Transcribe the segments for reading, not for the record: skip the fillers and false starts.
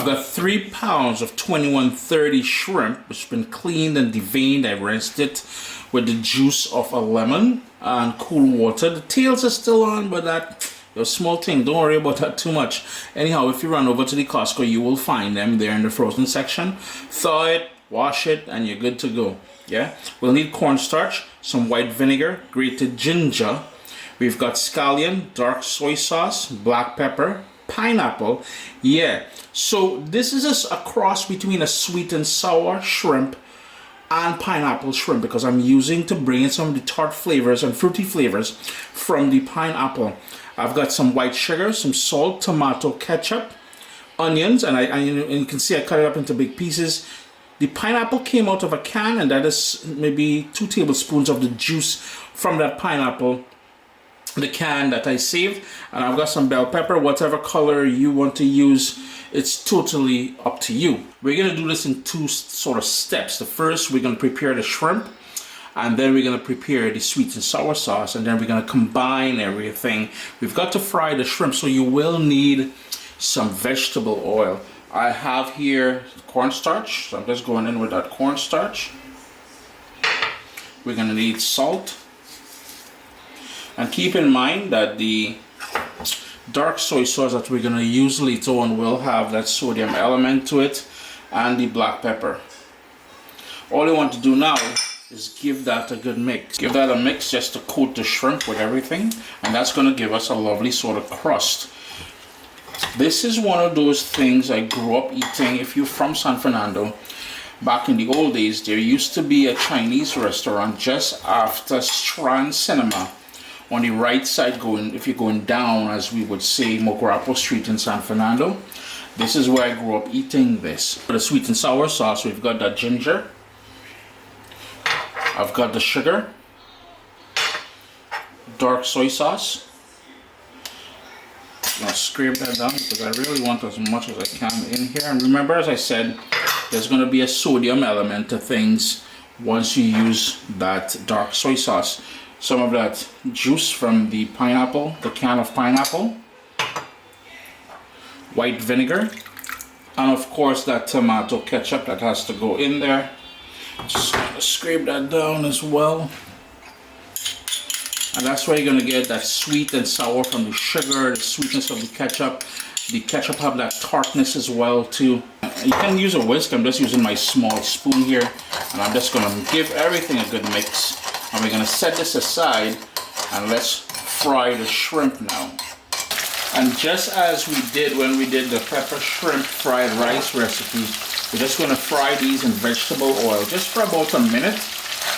got 3 pounds of 2130 shrimp, which has been cleaned and deveined. I rinsed it with the juice of a lemon and cool water. The tails are still on, but that a small thing, don't worry about that too much. Anyhow, if you run over to the Costco, you will find them there in the frozen section. Thaw it, wash it, and you're good to go. Yeah, we'll need cornstarch, some white vinegar, grated ginger. We've got scallion, dark soy sauce, black pepper, pineapple. Yeah, so this is a cross between a sweet and sour shrimp and pineapple shrimp, because I'm using to bring in some of the tart flavors and fruity flavors from the pineapple. I've got some white sugar, some salt, tomato ketchup, onions, and you can see I cut it up into big pieces. The pineapple came out of a can, and that is maybe 2 tablespoons of the juice from that pineapple, the can that I saved. And I've got some bell pepper, whatever color you want to use, it's totally up to you. We're gonna do this in 2 sort of steps. The first, we're gonna prepare the shrimp, and then we're gonna prepare the sweet and sour sauce, and then we're gonna combine everything. We've got to fry the shrimp, so you will need some vegetable oil. I have here cornstarch, so I'm just going in with that cornstarch. We're gonna need salt. And keep in mind that the dark soy sauce that we're gonna use later on will have that sodium element to it, and the black pepper. All you want to do now is give that a good mix. Give that a mix just to coat the shrimp with everything, and that's gonna give us a lovely sort of crust. This is one of those things I grew up eating. If you're from San Fernando, back in the old days, there used to be a Chinese restaurant just after Strand Cinema on the right side, if you're going down, as we would say, Mocorapo Street in San Fernando. This is where I grew up eating this. For the sweet and sour sauce, we've got that ginger. I've got the sugar, dark soy sauce. I'll scrape that down because I really want as much as I can in here. And remember, as I said, there's going to be a sodium element to things once you use that dark soy sauce. Some of that juice from the pineapple, the can of pineapple, white vinegar, and of course that tomato ketchup that has to go in there. Just scrape that down as well. And that's where you're going to get that sweet and sour from the sugar, the sweetness of the ketchup. The ketchup have that tartness as well too. You can use a whisk. I'm just using my small spoon here, and I'm just going to give everything a good mix. And we're going to set this aside, and let's fry the shrimp now. And just as we did when we did the pepper shrimp fried rice recipe, we're just going to fry these in vegetable oil just for about a minute,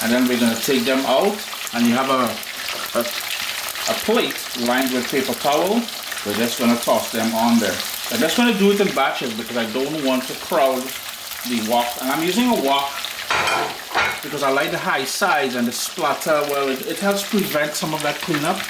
and then we're going to take them out. And you have a plate lined with paper towel. We're just going to toss them on there. I'm just going to do it in batches because I don't want to crowd the wok. And I'm using a wok because I like the high size, and the splatter, well, it helps prevent some of that cleanup.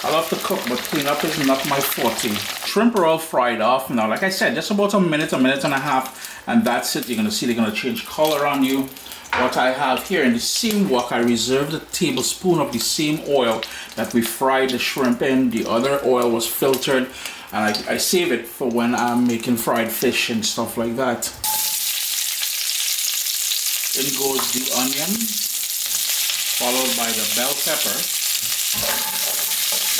I love to cook, but cleanup is not my forte. Shrimp are all fried off now. Like I said, just about a minute and a half, and that's it. You're going to see they're going to change color on you. What I have here in the same wok, I reserved a tablespoon of the same oil that we fried the shrimp in. The other oil was filtered, and I save it for when I'm making fried fish and stuff like that. In goes the onion, followed by the bell pepper.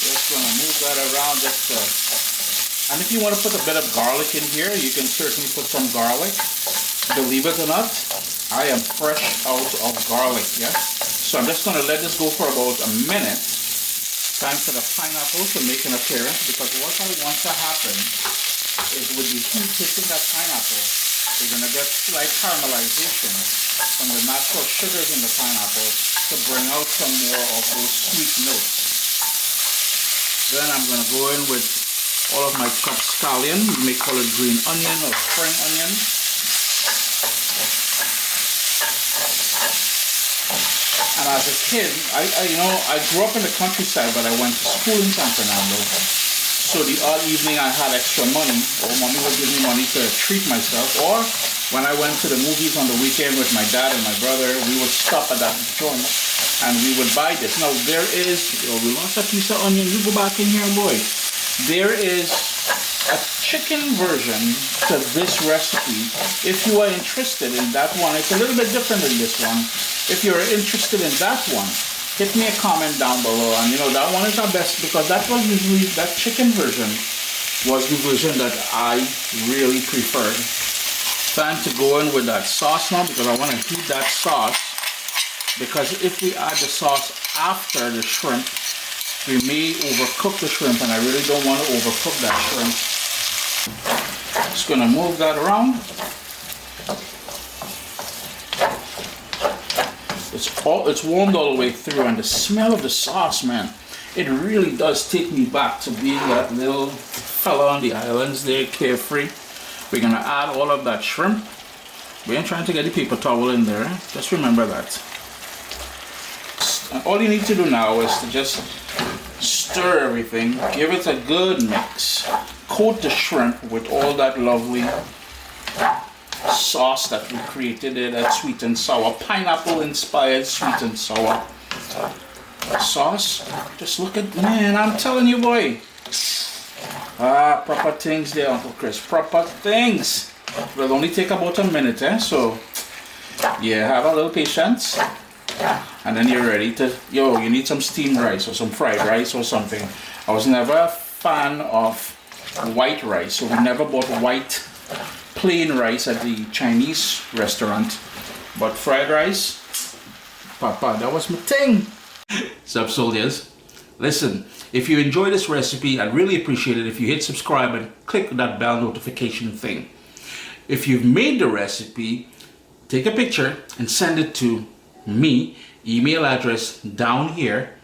Just gonna move that around and if you want to put a bit of garlic in here, you can certainly put some garlic. Believe it or not, I am fresh out of garlic, yeah? So I'm just gonna let this go for about a minute. Time for the pineapple to make an appearance, because what I want to happen is with the heat hitting that pineapple, we're gonna get slight caramelization from the natural sugars in the pineapple to bring out some more of those sweet notes. Then I'm going to go in with all of my chopped scallion. You may call it green onion or spring onion. And as a kid, I grew up in the countryside, but I went to school in San Fernando. So the odd evening I had extra money, or mommy would give me money to treat myself, or when I went to the movies on the weekend with my dad and my brother, we would stop at that joint and we would buy this. Now there is, we lost a piece of onion. You go back in here, boy. There is a chicken version to this recipe. If you are interested in that one, it's a little bit different than this one. If you're interested in that one, hit me a comment down below. And you know, that one is our best because that was usually, that chicken version was the version that I really preferred. Time to go in with that sauce now because I want to heat that sauce, because if we add the sauce after the shrimp, we may overcook the shrimp, and I really don't want to overcook that shrimp. Just gonna move that around. It's warmed all the way through, and the smell of the sauce, man, it really does take me back to being that little fella on the islands there, carefree. We're gonna add all of that shrimp. We ain't trying to get the paper towel in there, just remember that. And all you need to do now is to just stir everything, give it a good mix, coat the shrimp with all that lovely sauce that we created there, that sweet and sour, pineapple inspired sweet and sour sauce. Just look at, man, I'm telling you, boy. Proper things there, Uncle Chris, proper things. Will only take about a minute, so yeah, have a little patience. And then you're ready to, you need some steamed rice or some fried rice or something. I was never a fan of white rice, so we never bought white plain rice at the Chinese restaurant. But fried rice, Papa, that was my thing. Sup, soldiers? Listen, if you enjoy this recipe, I'd really appreciate it if you hit subscribe and click that bell notification thing. If you've made the recipe, take a picture and send it to me. Email address down here.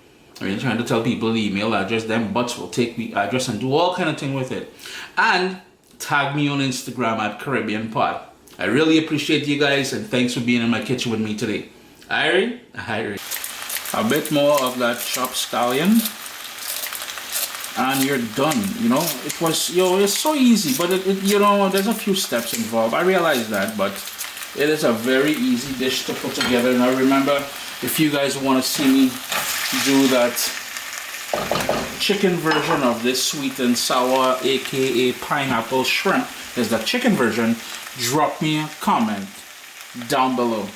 I ain't trying to tell people the email address, them butts will take the address and do all kind of thing with it. And tag me on Instagram at Caribbean Pod. I really appreciate you guys, and thanks for being in my kitchen with me today. Irie. A bit more of that chopped scallion, and you're done. You know, it was, it's so easy, but there's a few steps involved. I realize that, but it is a very easy dish to put together. Now remember, if you guys want to see me do that chicken version of this sweet and sour, aka pineapple shrimp, is the chicken version, drop me a comment down below.